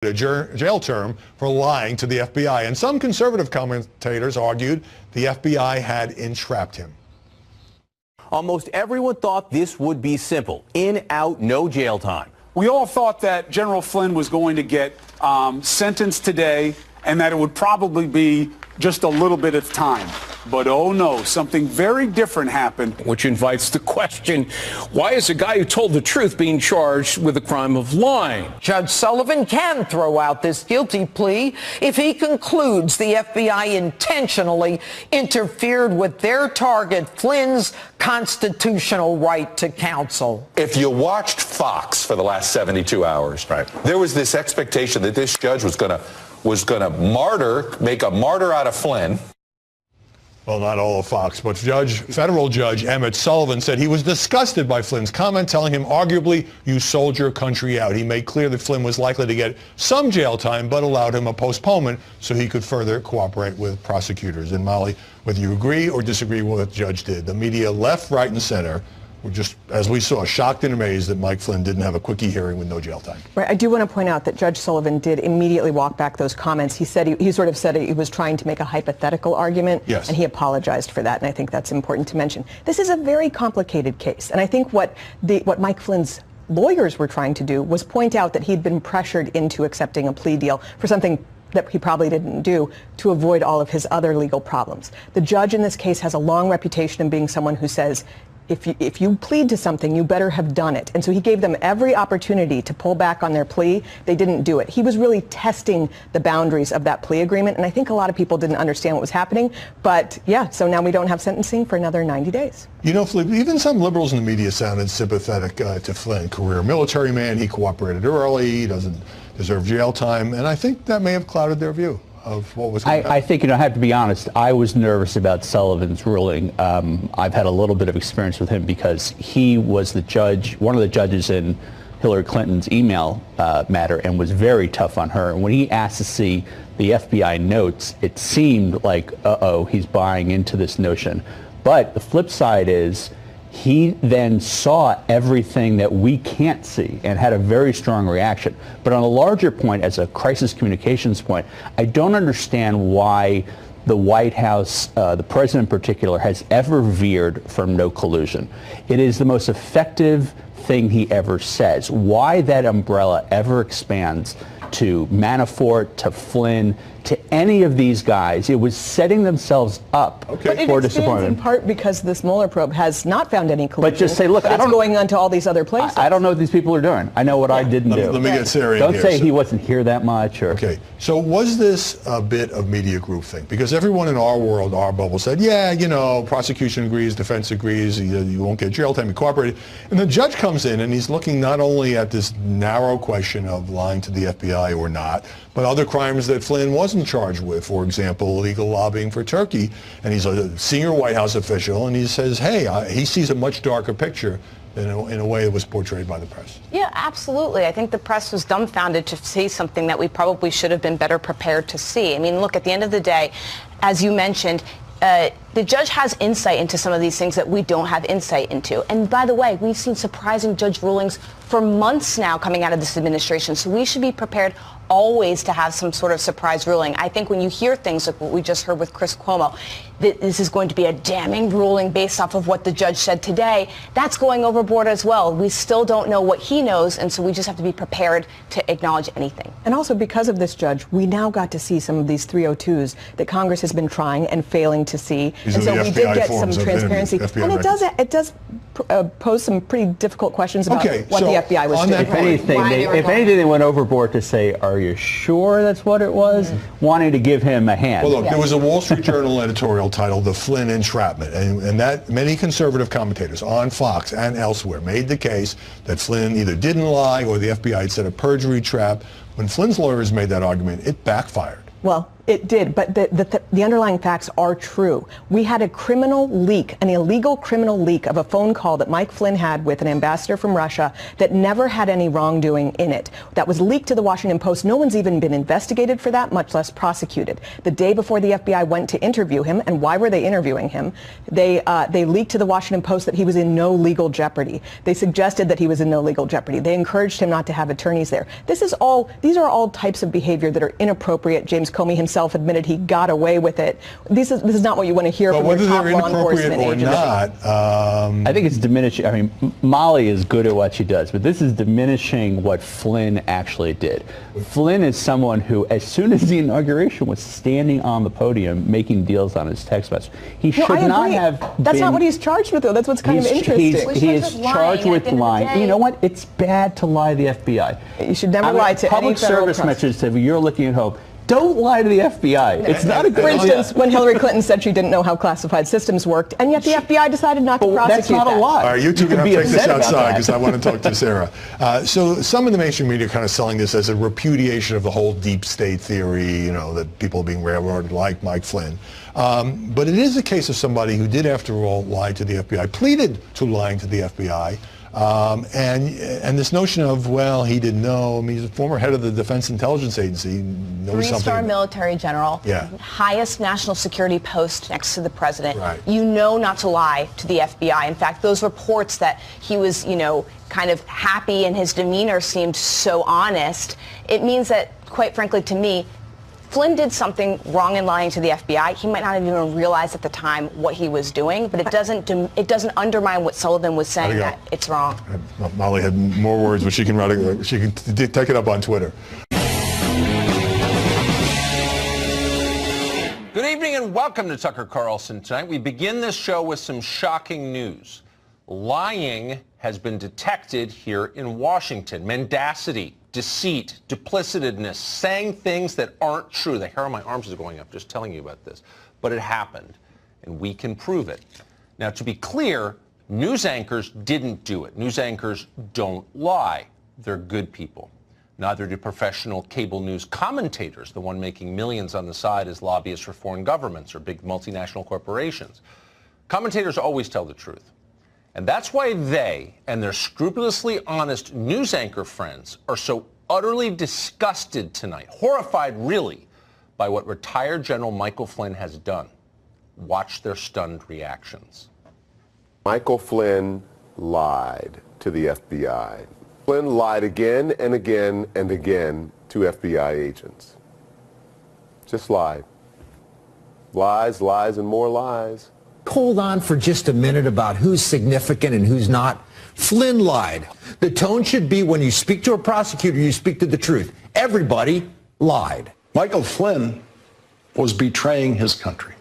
a jail term for lying to the FBI. And some conservative commentators argued the FBI had entrapped him. Almost everyone thought this would be simple. In, out, no jail time. We all thought that General Flynn was going to get sentenced today and that it would probably be just a little bit of time. But oh no, something very different happened. Which invites the question, why is a guy who told the truth being charged with the crime of lying? Judge Sullivan can throw out this guilty plea if he concludes the FBI intentionally interfered with their target, Flynn's constitutional right to counsel. If you watched Fox for the last 72 hours, there was this expectation that this judge was going to make a martyr out of Flynn. Well, not all of Fox, but federal judge Emmett Sullivan said he was disgusted by Flynn's comment, telling him, arguably, you sold your country out. He made clear that Flynn was likely to get some jail time, but allowed him a postponement so he could further cooperate with prosecutors. And Molly, whether you agree or disagree with what the judge did, the media left, right, and center were just, as we saw, shocked and amazed that Mike Flynn didn't have a quickie hearing with no jail time. Right. I do want to point out that Judge Sullivan did immediately walk back those comments. He said he sort of said he was trying to make a hypothetical argument, yes, and he apologized for that, and I think that's important to mention. This is a very complicated case, and I think what Mike Flynn's lawyers were trying to do was point out that he'd been pressured into accepting a plea deal for something that he probably didn't do to avoid all of his other legal problems. The judge in this case has a long reputation of being someone who says, if you plead to something, you better have done it. And so he gave them every opportunity to pull back on their plea. They didn't do it. He was really testing the boundaries of that plea agreement, and I think a lot of people didn't understand what was happening. But yeah, so now we don't have sentencing for another 90 days. You know, Philippe, even some liberals in the media sounded sympathetic to Flynn. Career military man, he cooperated early, he doesn't deserve jail time, and I think that may have clouded their view of what was going on. I think, I have to be honest, I was nervous about Sullivan's ruling. I've had a little bit of experience with him because he was the judge, one of the judges in Hillary Clinton's email matter, and was very tough on her. And when he asked to see the FBI notes, it seemed like, uh-oh, he's buying into this notion. But the flip side is, he then saw everything that we can't see and had a very strong reaction. But on a larger point, as a crisis communications point, I don't understand why the White House, the president in particular, has ever veered from no collusion. It is the most effective thing he ever says. Why that umbrella ever expands to Manafort, to Flynn, to any of these guys, it was setting themselves up for disappointment. In part because this Mueller probe has not found any collusion. But just say, look, but it's going on to all these other places. I don't know what these people are doing. I know what I didn't do. Let me get serious. Don't say he wasn't here that much. Or okay, so was this a bit of media groupthink? Because everyone in our world, our bubble, said, yeah, you know, prosecution agrees, defense agrees, you won't get jail time, you cooperated. And the judge comes in and he's looking not only at this narrow question of lying to the FBI or not, but other crimes that Flynn wasn't charged with, for example, illegal lobbying for Turkey. And he's a senior White House official, and he says, hey, he sees a much darker picture in a way it was portrayed by the press. Yeah, absolutely. I think the press was dumbfounded to see something that we probably should have been better prepared to see. I mean, look, at the end of the day, as you mentioned, the judge has insight into some of these things that we don't have insight into. And by the way, we've seen surprising judge rulings for months now coming out of this administration. So we should be prepared always to have some sort of surprise ruling. I think when you hear things like what we just heard with Chris Cuomo, that this is going to be a damning ruling based off of what the judge said today, that's going overboard as well. We still don't know what he knows, and so we just have to be prepared to acknowledge anything. And also because of this judge, we now got to see some of these 302s that Congress has been trying and failing to see. These and so we did get some transparency. And it does pose some pretty difficult questions about what the FBI was doing. If anything, they went overboard to say, are you sure that's what it was? Wanting to give him a hand. Well, look, there was a Wall Street Journal editorial titled The Flynn Entrapment, and that many conservative commentators on Fox and elsewhere made the case that Flynn either didn't lie or the FBI had set a perjury trap. When Flynn's lawyers made that argument, it backfired. Well, It did, but the underlying facts are true. We had a criminal leak, an illegal criminal leak of a phone call that Mike Flynn had with an ambassador from Russia that never had any wrongdoing in it. That was leaked to the Washington Post. No one's even been investigated for that, much less prosecuted. The day before the FBI went to interview him, and why were they interviewing him? They leaked to the Washington Post that he was in no legal jeopardy. They suggested that he was in no legal jeopardy. They encouraged him not to have attorneys there. These are all types of behavior that are inappropriate. James Comey himself admitted he got away with it. This is not what you want to hear from your top law enforcement agency. Not, I think it's diminishing. I mean, Molly is good at what she does, but this is diminishing what Flynn actually did. Flynn is someone who, as soon as the inauguration, was standing on the podium making deals on his text message. He should not have That's not what he's charged with, though. That's what's kind of interesting. He is charged with lying. You know what? It's bad to lie to the FBI. You should never lie to any public service message. If you're looking at home, don't lie to the FBI. It's not a good For instance, when Hillary Clinton said she didn't know how classified systems worked, and yet the FBI decided not to prosecute that's not that. a lie. All right, you two can take this outside because I want to talk to Sarah. So some of the mainstream media are kind of selling this as a repudiation of the whole deep state theory, you know, that people are being railroaded like Mike Flynn. But it is a case of somebody who did, after all, lie to the FBI, pleaded to lying to the FBI. And this notion of, well, he didn't know. I mean, he's a former head of the Defense Intelligence Agency. He knows something. Three-star military general. Yeah. Highest national security post next to the president. Right. You know not to lie to the FBI. In fact, those reports that he was, kind of happy and his demeanor seemed so honest, it means that, quite frankly, to me, Flynn did something wrong in lying to the FBI. He might not have even realized at the time what he was doing, but it doesn't undermine what Sullivan was saying that it's wrong. Molly had more words, but she can take it up on Twitter. Good evening and welcome to Tucker Carlson Tonight. We begin this show with some shocking news. Lying has been detected here in Washington. Mendacity, deceit, duplicitousness, saying things that aren't true. The hair on my arms is going up just telling you about this. But it happened, and we can prove it. Now, to be clear, news anchors didn't do it. News anchors don't lie. They're good people. Neither do professional cable news commentators, the one making millions on the side as lobbyists for foreign governments or big multinational corporations. Commentators always tell the truth. And that's why they and their scrupulously honest news anchor friends are so utterly disgusted tonight, horrified really, by what retired General Michael Flynn has done. Watch their stunned reactions. Michael Flynn lied to the FBI. Flynn lied again and again and again to FBI agents. Just lied. Lies, lies, and more lies. Hold on for just a minute about who's significant and who's not. Flynn lied. The tone should be when you speak to a prosecutor, you speak to the truth. Everybody lied. Michael Flynn was betraying his country.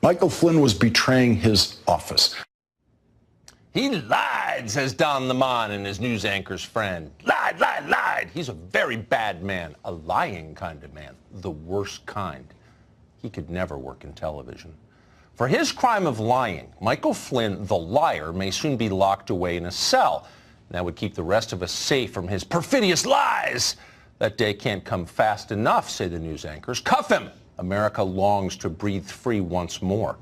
Michael Flynn was betraying his office. He lied, says Don Lemon and his news anchor's friend. Lied, lied, lied. He's a very bad man, a lying kind of man, the worst kind. He could never work in television. For his crime of lying, Michael Flynn, the liar, may soon be locked away in a cell. That would keep the rest of us safe from his perfidious lies. That day can't come fast enough, say the news anchors. Cuff him. America longs to breathe free once more.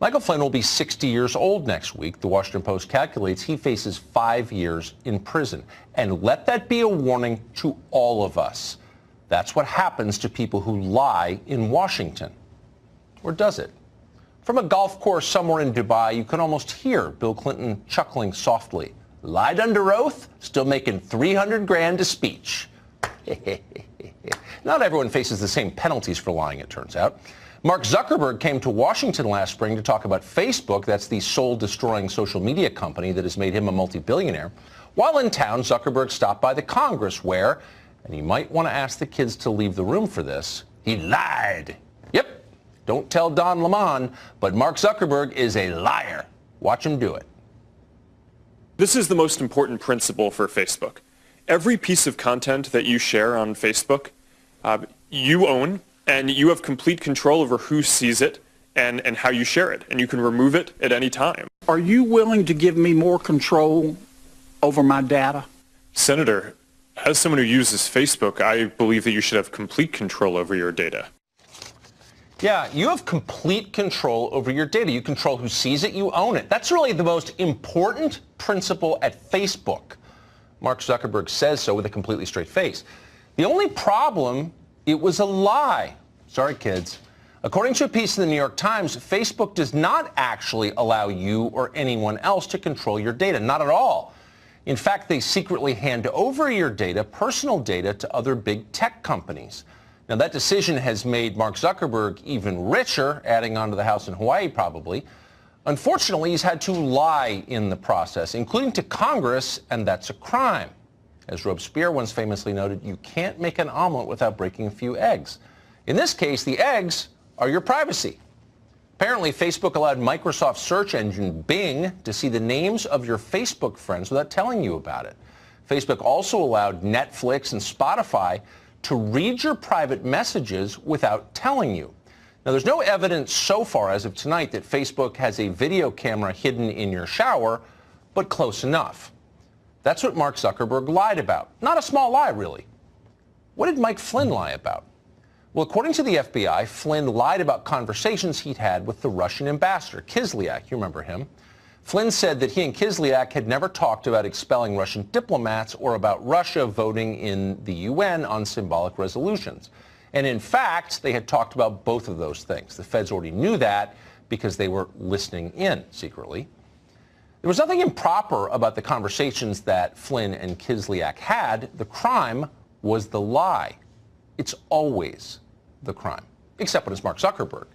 Michael Flynn will be 60 years old next week. The Washington Post calculates he faces 5 years in prison. And let that be a warning to all of us. That's what happens to people who lie in Washington. Or does it? From a golf course somewhere in Dubai, you can almost hear Bill Clinton chuckling softly. Lied under oath, still making 300 grand a speech. Not everyone faces the same penalties for lying, it turns out. Mark Zuckerberg came to Washington last spring to talk about Facebook. That's the soul-destroying social media company that has made him a multi-billionaire. While in town, Zuckerberg stopped by the Congress where, and you might want to ask the kids to leave the room for this, he lied. Yep. Don't tell Don Lemon, but Mark Zuckerberg is a liar. Watch him do it. This is the most important principle for Facebook. Every piece of content that you share on Facebook, you own, and you have complete control over who sees it and how you share it, and you can remove it at any time. Are you willing to give me more control over my data? Senator, as someone who uses Facebook, I believe that you should have complete control over your data. Yeah, you have complete control over your data. You control who sees it, you own it. That's really the most important principle at Facebook. Mark Zuckerberg says so with a completely straight face. The only problem, it was a lie. Sorry, kids. According to a piece in the New York Times, Facebook does not actually allow you or anyone else to control your data. Not at all. In fact, they secretly hand over your data, personal data, to other big tech companies. Now, that decision has made Mark Zuckerberg even richer, adding on to the house in Hawaii probably. Unfortunately, he's had to lie in the process, including to Congress, and that's a crime. As Robespierre once famously noted, you can't make an omelet without breaking a few eggs. In this case, the eggs are your privacy. Apparently, Facebook allowed Microsoft search engine Bing to see the names of your Facebook friends without telling you about it. Facebook also allowed Netflix and Spotify to read your private messages without telling you. Now, there's no evidence so far as of tonight that Facebook has a video camera hidden in your shower, but close enough. That's what Mark Zuckerberg lied about. Not a small lie, really. What did Mike Flynn lie about? Well, according to the FBI, Flynn lied about conversations he'd had with the Russian ambassador, Kislyak. You remember him. Flynn said that he and Kislyak had never talked about expelling Russian diplomats or about Russia voting in the UN on symbolic resolutions. And in fact, they had talked about both of those things. The feds already knew that because they were listening in secretly. There was nothing improper about the conversations that Flynn and Kislyak had. The crime was the lie. It's always the crime, except when it's Mark Zuckerberg.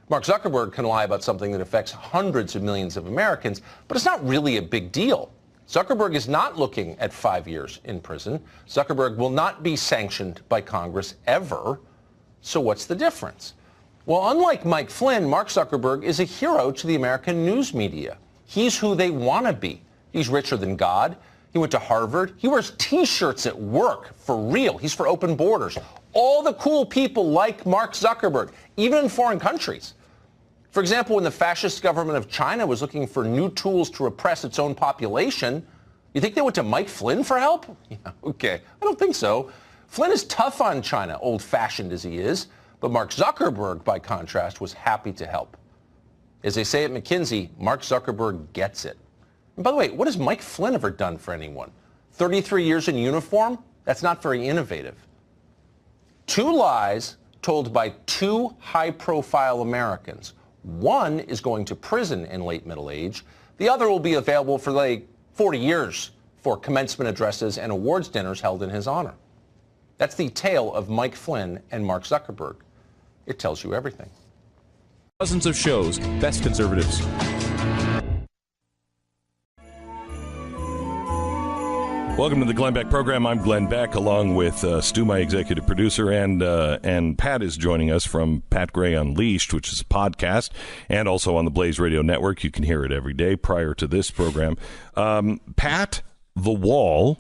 Mark Zuckerberg can lie about something that affects hundreds of millions of Americans, but it's not really a big deal. Zuckerberg is not looking at 5 years in prison. Zuckerberg will not be sanctioned by Congress ever. So what's the difference? Well, unlike Mike Flynn, Mark Zuckerberg is a hero to the American news media. He's who they want to be. He's richer than God. He went to Harvard. He wears T-shirts at work, for real. He's for open borders. All the cool people like Mark Zuckerberg, even in foreign countries. For example, when the fascist government of China was looking for new tools to repress its own population, you think they went to Mike Flynn for help? Yeah, okay, I don't think so. Flynn is tough on China, old-fashioned as he is, but Mark Zuckerberg, by contrast, was happy to help. As they say at McKinsey, Mark Zuckerberg gets it. And by the way, what has Mike Flynn ever done for anyone? 33 years in uniform? That's not very innovative. Two lies told by two high-profile Americans. One is going to prison in late middle age. The other will be available for like 40 years for commencement addresses and awards dinners held in his honor. That's the tale of Mike Flynn and Mark Zuckerberg. It tells you everything. Dozens of shows, best conservatives. Welcome to the Glenn Beck program. I'm Glenn Beck, along with Stu, my executive producer, and Pat is joining us from Pat Gray Unleashed, which is a podcast, and also on the Blaze Radio Network. You can hear it every day prior to this program. Pat, the wall,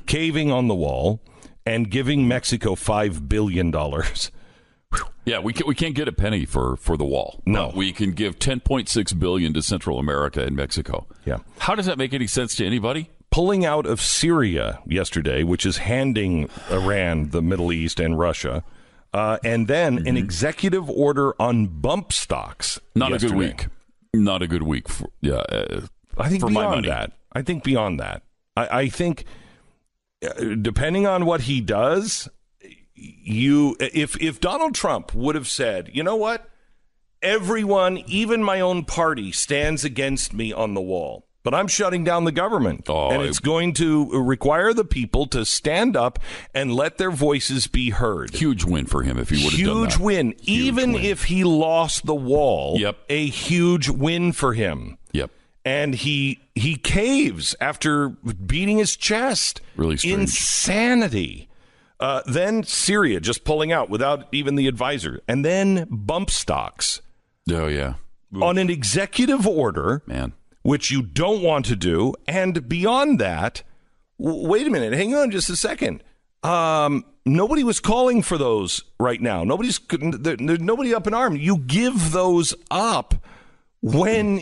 caving on the wall, and giving Mexico $5 billion. Yeah, we can't get a penny for the wall. No. We can give $10.6 billion to Central America and Mexico. Yeah. How does that make any sense to anybody? Pulling out of Syria yesterday, which is handing Iran the Middle East and Russia, and then an executive order on bump stocks. Not yesterday. a good week. Not a good week. I think for beyond my money. that. I think beyond that. I think depending on what he does, if Donald Trump would have said, you know what, everyone, even my own party, stands against me on the wall. But I'm shutting down the government, and it's going to require the people to stand up and let their voices be heard. Huge win for him if he would have done that. Huge win. Even if he lost the wall, Yep. a huge win for him. Yep. And he caves after beating his chest. Really strange. Insanity. Then Syria just pulling out without even the advisor. And then bump stocks. Oh, yeah. On an executive order. Man. Which you don't want to do. And beyond that, wait a minute, hang on just a second. Nobody was calling for those right now. There's nobody up in arms. You give those up when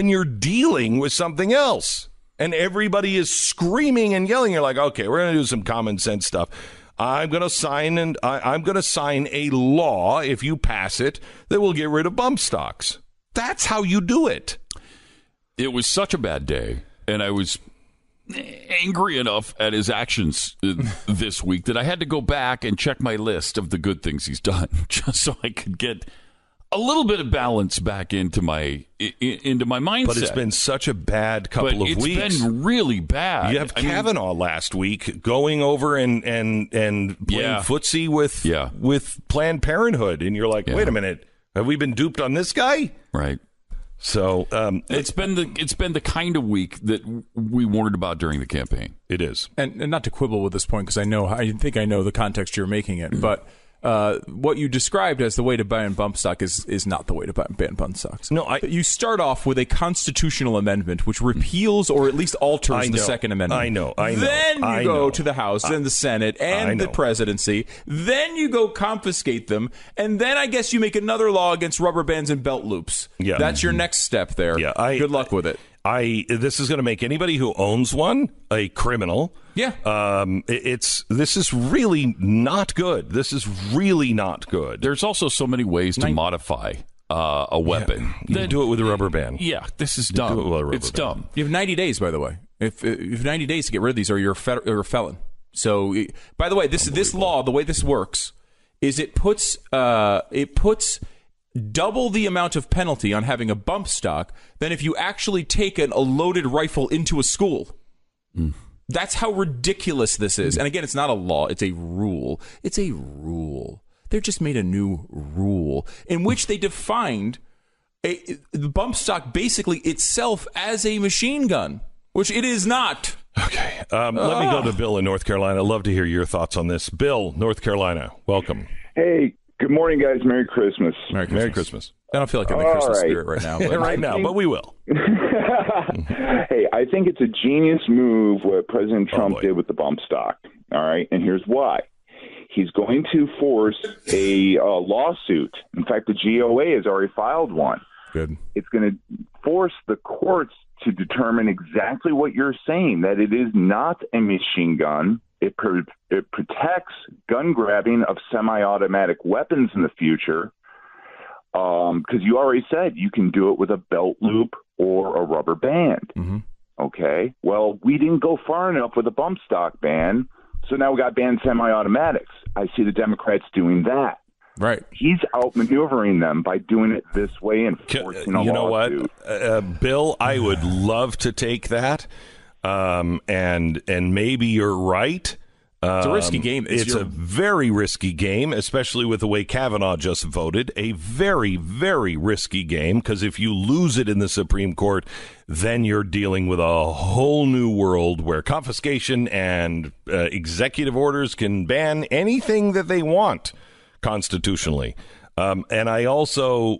you're dealing with something else. And everybody is screaming and yelling. You're like, okay, we're going to do some common sense stuff. I'm going to sign a law if you pass it that will get rid of bump stocks. That's how you do it. It was such a bad day, and I was angry enough at his actions this week that I had to go back and check my list of the good things he's done, just so I could get a little bit of balance back into my mindset. But it's been such a bad couple of weeks. It's been really bad. You have Kavanaugh last week going over and playing footsie with Planned Parenthood, and you're like, wait a minute, have we been duped on this guy? Right. So it's been the kind of week that we warned about during the campaign. It is, and not to quibble with this point because I think I know the context you're making it, but what you described as the way to ban bump stock is not the way to ban bump stocks. No, you start off with a constitutional amendment which repeals or at least alters the Second Amendment. I know. Then you go to the House and the Senate and the presidency. Then you go confiscate them, and then I guess you make another law against rubber bands and belt loops. Yeah, that's your next step there. Yeah, good luck with it. This is going to make anybody who owns one a criminal. Yeah. This is really not good. This is really not good. There's also so many ways to modify a weapon. You can do it with a rubber band. Yeah, this is dumb. It's dumb. You have 90 days, by the way. If you have 90 days to get rid of these, or you're a felon. So, by the way, this law, the way this works, is it puts double the amount of penalty on having a bump stock than if you actually take a loaded rifle into a school. That's how ridiculous this is. And again, it's not a law. It's a rule. It's a rule. They just made a new rule in which they defined the bump stock basically itself as a machine gun, which it is not. Okay. Let me go to Bill in North Carolina. I'd love to hear your thoughts on this. Bill, North Carolina, welcome. Hey. Good morning, guys. Merry Christmas. Merry Christmas. I don't feel like I'm in the Christmas spirit right now. But but we will. Hey, I think it's a genius move what President Trump did with the bump stock. All right, and here's why. He's going to force a lawsuit. In fact, the GOA has already filed one. Good. It's going to force the courts to determine exactly what you're saying, that it is not a machine gun. It protects gun grabbing of semi-automatic weapons in the future because you already said you can do it with a belt loop or a rubber band. Mm-hmm. Okay, well, we didn't go far enough with a bump stock ban, so now we got banned semi-automatics. I see the Democrats doing that. Right. He's outmaneuvering them by doing it this way and forcing a lawsuit. You know what, Bill, I would love to take that. And maybe you're right. It's a risky game. It's a very risky game, especially with the way Kavanaugh just voted. A very, very risky game, because if you lose it in the Supreme Court, then you're dealing with a whole new world where confiscation and executive orders can ban anything that they want constitutionally. And I also,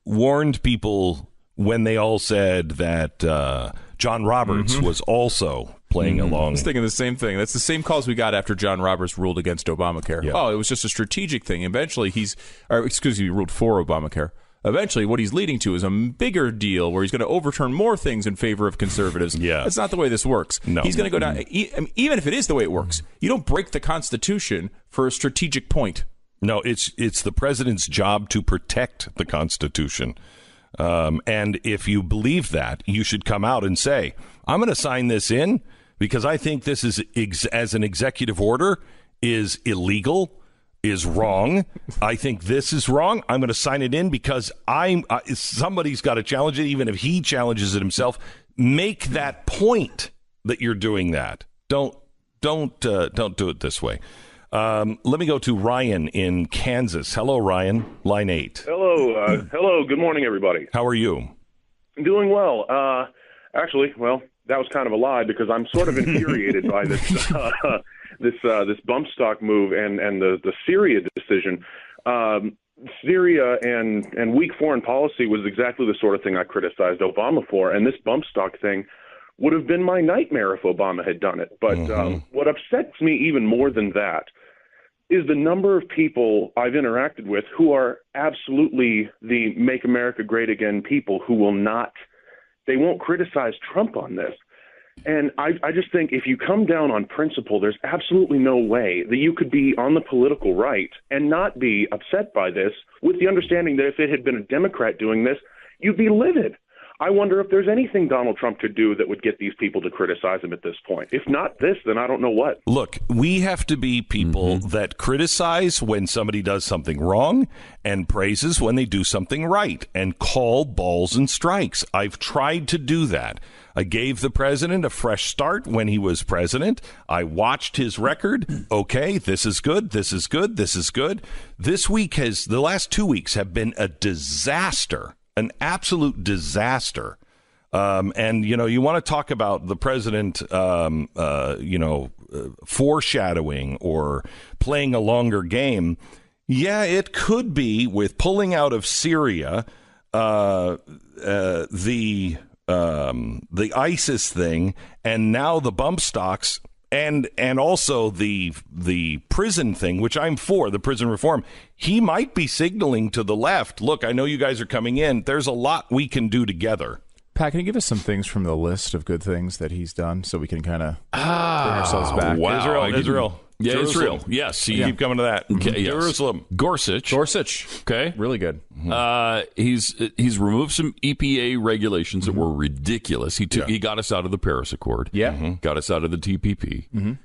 warned people when they all said that John Roberts was also playing along. I was thinking the same thing. That's the same calls we got after John Roberts ruled against Obamacare. Yeah. Oh, it was just a strategic thing. Eventually, ruled for Obamacare. Eventually, what he's leading to is a bigger deal where he's going to overturn more things in favor of conservatives. Yeah. That's not the way this works. No. He's going to go down. Even if it is the way it works, you don't break the Constitution for a strategic point. No, it's the president's job to protect the Constitution. And if you believe that, you should come out and say, I'm going to sign this in because I think this is, as an executive order, is illegal, is wrong. I think this is wrong. I'm going to sign it in because somebody's got to challenge it, even if he challenges it himself. Make that point that you're doing that. Don't do it this way. Let me go to Ryan in Kansas. Hello, Ryan. Line 8. Hello. Hello. Good morning, everybody. How are you? Doing well. Actually, that was kind of a lie because I'm sort of infuriated by this this bump stock move and the Syria decision. Syria and weak foreign policy was exactly the sort of thing I criticized Obama for, and this bump stock thing would have been my nightmare if Obama had done it. But what upsets me even more than that is the number of people I've interacted with who are absolutely the Make America Great Again people who won't criticize Trump on this. And I just think if you come down on principle, there's absolutely no way that you could be on the political right and not be upset by this, with the understanding that if it had been a Democrat doing this, you'd be livid. I wonder if there's anything Donald Trump could do that would get these people to criticize him at this point. If not this, then I don't know what. Look, we have to be people that criticize when somebody does something wrong and praises when they do something right and call balls and strikes. I've tried to do that. I gave the president a fresh start when he was president. I watched his record. Okay, this is good. This is good. This is good. The last 2 weeks have been a disaster. An absolute disaster. And, you want to talk about the president, foreshadowing or playing a longer game. Yeah, it could be with pulling out of Syria, the ISIS thing, and now the bump stocks. And also the prison thing, which I'm for, the prison reform. He might be signaling to the left, look, I know you guys are coming in. There's a lot we can do together. Pat, can you give us some things from the list of good things that he's done so we can kind of bring ourselves back? Wow. Israel. Yeah, Jerusalem. Israel. Yes. Keep coming to that. Okay, yes. Jerusalem. Gorsuch. Okay. Really good. He's removed some EPA regulations that were ridiculous. He got us out of the Paris Accord. Yeah. Got us out of the TPP.